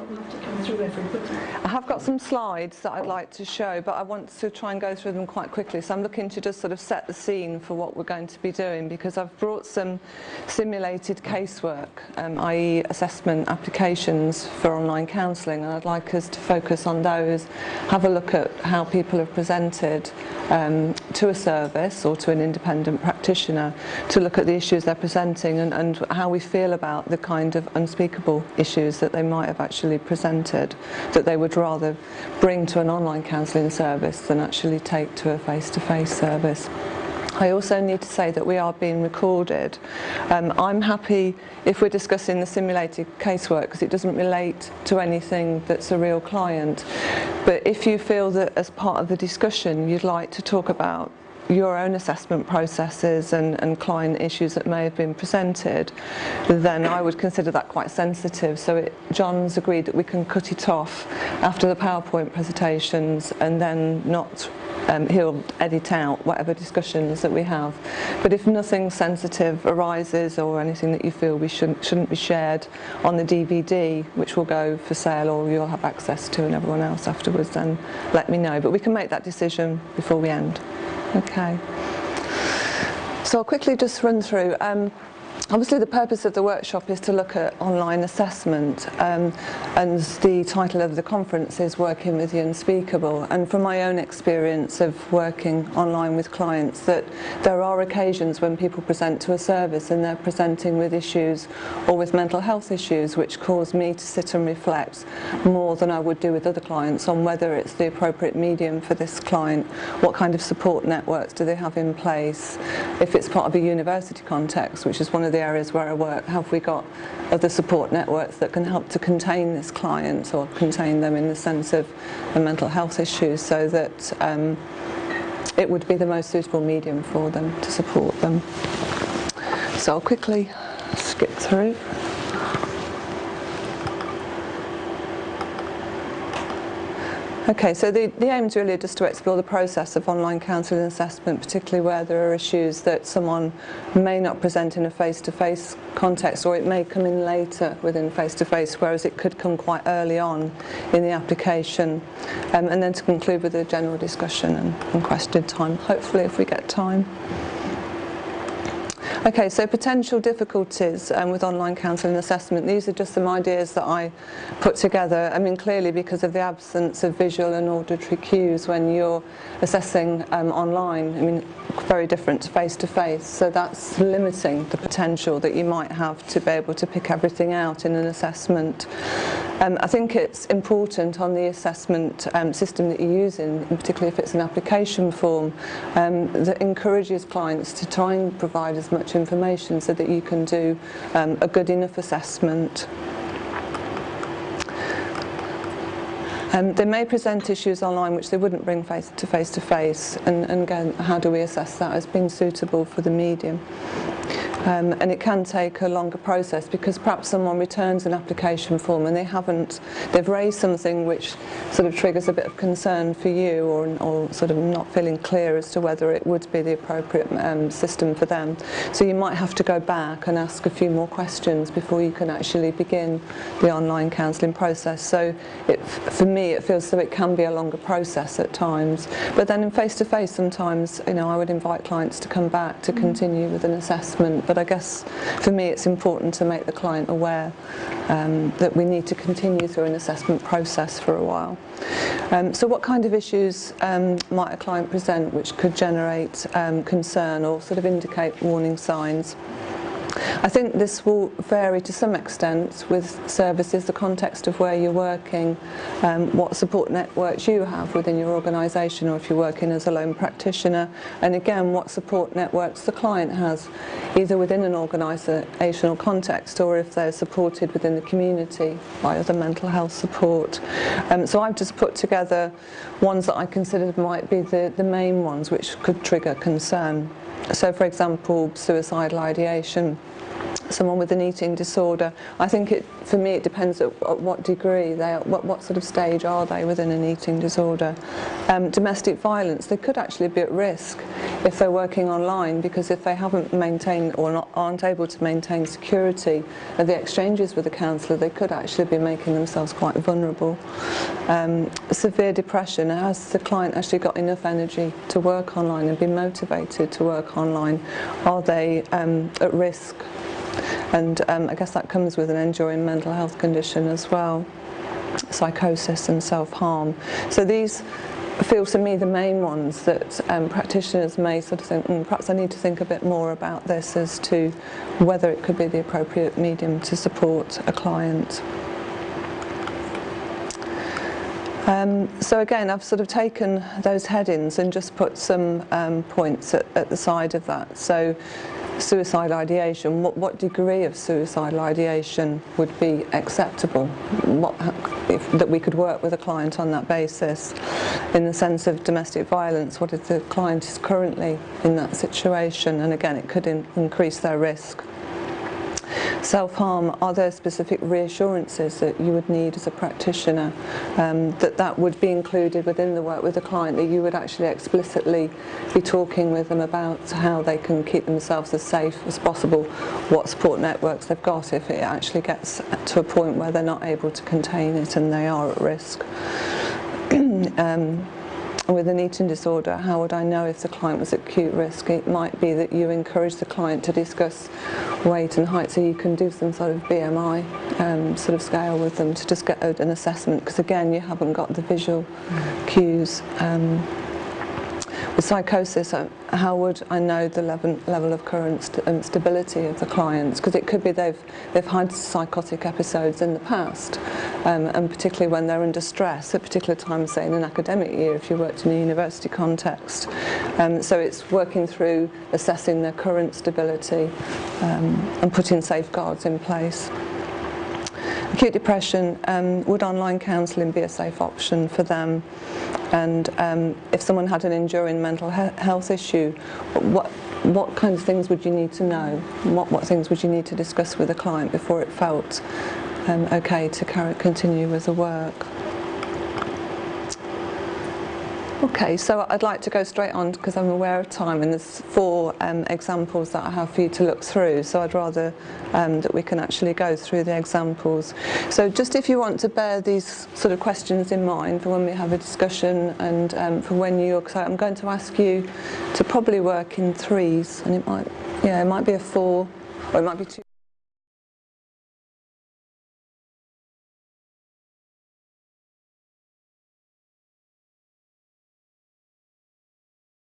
don't have to come through everybody. I have got some slides that I'd like to show, but I want to try and go through them quite quickly. So I'm looking to just sort of set the scene for what we're going to be doing, because I've brought some simulated casework, i.e. assessment applications for online counselling, and I'd like us to focus on those, have a look at how people have presented to a service or to an independent practitioner, to look at the issues they're presenting and how we feel about the kind of unspeakable issues that they might have actually presented, that they would rather bring to an online counselling service than actually take to a face-to-face service. I also need to say that we are being recorded. I'm happy if we're discussing the simulated casework, because it doesn't relate to anything that's a real client. But if you feel that as part of the discussion you'd like to talk about your own assessment processes and client issues that may have been presented, then I would consider that quite sensitive. So John's agreed that we can cut it off after the PowerPoint presentations, and then not he'll edit out whatever discussions that we have. But if nothing sensitive arises or anything that you feel we shouldn't be shared on the DVD, which will go for sale or you'll have access to and everyone else afterwards, then let me know. But we can make that decision before we end. Okay. So I'll quickly just run through. Obviously the purpose of the workshop is to look at online assessment, and the title of the conference is Working with the Unspeakable. And from my own experience of working online with clients, that there are occasions when people present to a service and they're presenting with issues or with mental health issues which cause me to sit and reflect more than I would do with other clients on whether it's the appropriate medium for this client, what kind of support networks do they have in place, if it's part of a university context, which is one of the areas where I work, have we got other support networks that can help to contain this client or contain them in the sense of a mental health issues, so that it would be the most suitable medium for them to support them. So I'll quickly skip through. Okay, so the aim is really just to explore the process of online counselling and assessment, particularly where there are issues that someone may not present in a face-to-face context, or it may come in later within face-to-face, whereas it could come quite early on in the application, and then to conclude with a general discussion and question time, hopefully if we get time. Okay, so potential difficulties with online counselling and assessment. These are just some ideas that I put together. I mean, clearly because of the absence of visual and auditory cues when you're assessing online, I mean, very different to face-to-face, so that's limiting the potential that you might have to be able to pick everything out in an assessment. I think it's important on the assessment system that you're using, and particularly if it's an application form, that encourages clients to try and provide as much information so that you can do a good enough assessment. They may present issues online which they wouldn't bring face-to-face, and again, how do we assess that as being suitable for the medium? And it can take a longer process, because perhaps someone returns an application form and they've raised something which sort of triggers a bit of concern for you, or sort of not feeling clear as to whether it would be the appropriate system for them. So you might have to go back and ask a few more questions before you can actually begin the online counselling process. So for me it feels that it can be a longer process at times. But then in face-to-face sometimes, you know, I would invite clients to come back to continue with an assessment. But I guess for me it's important to make the client aware that we need to continue through an assessment process for a while. So what kind of issues might a client present which could generate concern or sort of indicate warning signs? I think this will vary to some extent with services, the context of where you're working, what support networks you have within your organisation, or if you're working as a lone practitioner, and again what support networks the client has, either within an organisational context or if they're supported within the community by other mental health support. So I've just put together ones that I considered might be the main ones which could trigger concern. So for example, suicidal ideation. someone with an eating disorder, I think for me it depends at what degree what sort of stage are they within an eating disorder. Domestic violence, they could actually be at risk if they're working online, because if they haven't maintained or aren't able to maintain security of the exchanges with the counsellor, they could actually be making themselves quite vulnerable. Severe depression, has the client actually got enough energy to work online and be motivated to work online? Are they at risk? And I guess that comes with an enduring mental health condition as well, psychosis and self-harm. So these feel to me the main ones that practitioners may sort of think, perhaps I need to think a bit more about this as to whether it could be the appropriate medium to support a client. So again, I've sort of taken those headings and just put some points at the side of that. So suicide ideation, what degree of suicidal ideation would be acceptable? That we could work with a client on that basis. In the sense of domestic violence, what if the client is currently in that situation? And again, it could increase their risk. Self-harm, are there specific reassurances that you would need as a practitioner, that would be included within the work with the client, that you would actually explicitly be talking with them about how they can keep themselves as safe as possible, what support networks they've got if it actually gets to a point where they're not able to contain it and they are at risk. With an eating disorder, how would I know if the client was at acute risk? It might be that you encourage the client to discuss weight and height, so you can do some sort of BMI sort of scale with them to just get an assessment, because again, you haven't got the visual cues. With psychosis, how would I know the level of current stability of the clients? Because it could be they've had psychotic episodes in the past, and particularly when they're under stress at particular times, say in an academic year if you worked in a university context. So it's working through assessing their current stability and putting safeguards in place. Acute depression, would online counselling be a safe option for them? And if someone had an enduring mental health issue, what kind of things would you need to know? What things would you need to discuss with the client before it felt okay to continue with the work? Okay, so I'd like to go straight on because I'm aware of time, and there's 4 examples that I have for you to look through, so I'd rather that we can actually go through the examples. So just if you want to bear these sort of questions in mind for when we have a discussion, and for when so I'm going to ask you to probably work in 3s, and it might be a 4, or it might be 2.